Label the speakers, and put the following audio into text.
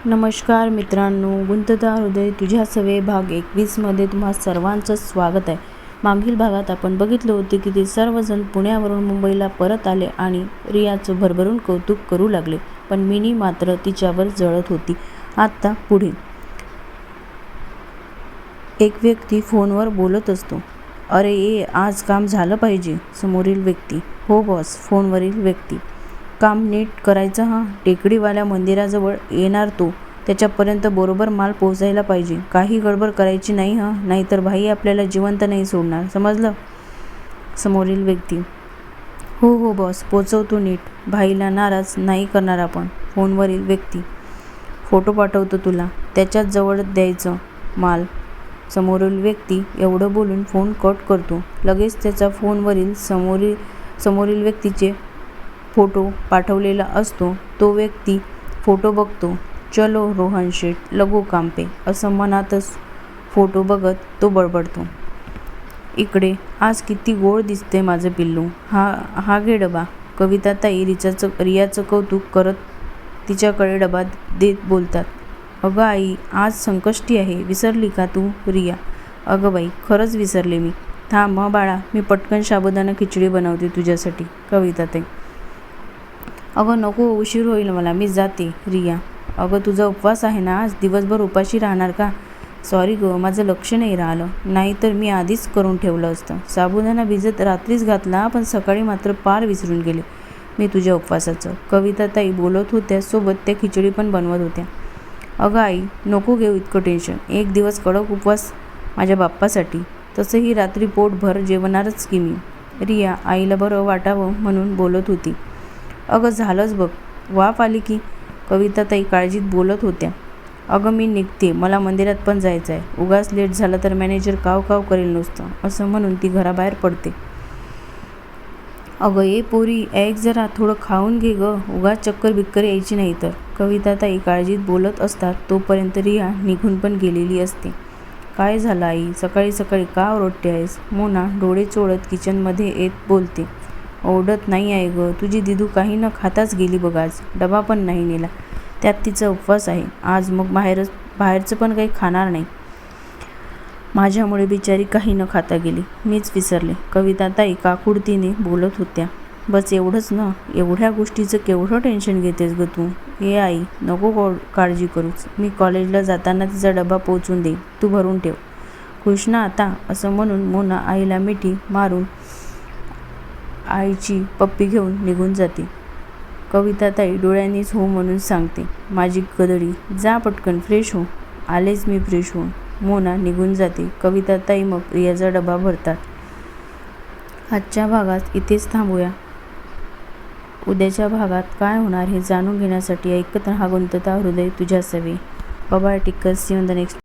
Speaker 1: नमस्कार मित्रांनो, गुंतता हृदय तुझ्या सवे भाग 21 मध्ये तुम्हा सर्वांचं स्वागत आहे. मागील भागात आपण बघितलं होते की ते सर्वजण पुण्यावरून मुंबईला परत आले आणि रियाचं भरभरून कौतुक करू लागले, पण मिनी मात्र तिच्यावर जळत होती. आता पुढे एक व्यक्ती फोनवर बोलत असतो. अरे ये, आज काम झालं पाहिजे. समोरील व्यक्ती, हो बॉस. फोनवरील व्यक्ती, काम नीट करायचं हां. टेकडीवाल्या मंदिराजवळ येणार तो, त्याच्यापर्यंत बरोबर माल पोहोचायला पाहिजे. काही गडबड करायची नाही हां, नाहीतर भाई आपल्याला जिवंत नाही सोडणार, समजलं. समोरील व्यक्ती, हो हो बॉस, पोचवतो नीट. भाईला नाराज नाही करणार आपण. फोनवरील व्यक्ती, फोटो पाठवतो तुला, त्याच्याच जवळ द्यायचं माल. समोरील व्यक्ती एवढं बोलून फोन कट करतो. लगेच त्याचा फोनवरील समोरील व्यक्तीचे फोटो पाठवलेला असतो. तो व्यक्ती फोटो बघतो. चलो रोहन शेठ, लगो काम पे, असं मनातच फोटो बघत तो बडबडतो. इकडे आज किती गोड दिसते माझं पिल्लू. हा घे डबा. कविताताई रियाचं कौतुक करत तिच्याकडे डबा देत बोलतात. अगं आई, आज संकष्टी आहे, विसरली का तू. रिया, अगं बाई, खरंच विसरले मी. थांब बाळा, मी पटकन साबुदाणा खिचडी बनवते तुझ्यासाठी. कविताताई, अगं नको, उशीर होईल मला, मी जाते. रिया, अगं तुझा उपवास आहे ना आज, दिवसभर उपाशी राहणार का. सॉरी गं, माझं लक्ष नाही राहिलं, नाही तर मी आधीच करून ठेवलं असतं. साबुदाणा भिजत रात्रीच घातला, पण सकाळी मात्र पार विसरून गेले मी तुझ्या उपवासाचं. कविताताई बोलत होत्या, सोबत त्या खिचडी पण बनवत होत्या. अगं आई, नको घेऊ इतकं टेन्शन. एक दिवस कडक उपवास माझ्या बाप्पासाठी, तसंही रात्री पोटभर जेवणारच की मी. रिया आईला बरं वाटावं म्हणून बोलत होती. अगं झालंच बघ, वाफ आली की. कविताताई काळजीत बोलत होत्या. अगं मी निघते, मला मंदिरात पण जायचं आहे. उगाच लेट झालं तर मॅनेजर काव काव करेल नुसतं, असं म्हणून ती घराबाहेर पडते. अगं ये पोरी, ऐक जरा, थोडं खाऊन घे गं, उगाच चक्कर बिक्कर यायची नाही तर. कविताताई काळजीत बोलत असतात तोपर्यंत रिया निघून पण गेलेली असते. काय झालं आई, सकाळी सकाळी का ओरडते आहेस. मोना डोळे चोळत किचनमध्ये येत बोलते. ओरडत नाही आहे गं, तुझी दिदू काही न खाताच गेली बघ आज, डबा पण नाही नेला. त्यात तिचा उपवास आहे आज, मग बाहेरचं पण काही खाणार नाही. माझ्यामुळे बिचारी काही न खाता गेली, मीच विसरले. कविताताई काकुडतीने बोलत होत्या. बस एवढंच ना, एवढ्या गोष्टीचं केवढं टेन्शन घेतेस गं तू. ये आई, नको काळजी करूच, मी कॉलेजला जाताना तिचा डबा पोचून देईन, तू भरून ठेव. खुश ना आता, असं म्हणून मोना आईला मिठी मारून आईची पप्पी घेऊन निघून जाते. कविताताई डोळ्यांनीच हो म्हणून सांगते. माझी गदडी, जा पटकन फ्रेश हो. आलेच मी फ्रेश होऊन. मोना निघून जाते. कविताताई मग रियाचा डबा भरतात. आजच्या भागात इथेच थांबूया. उद्याच्या भागात काय होणार हे जाणून घेण्यासाठी ऐकत राहा गुंतता हृदय तुझ्या सवे. Bye, take care, see you in the next.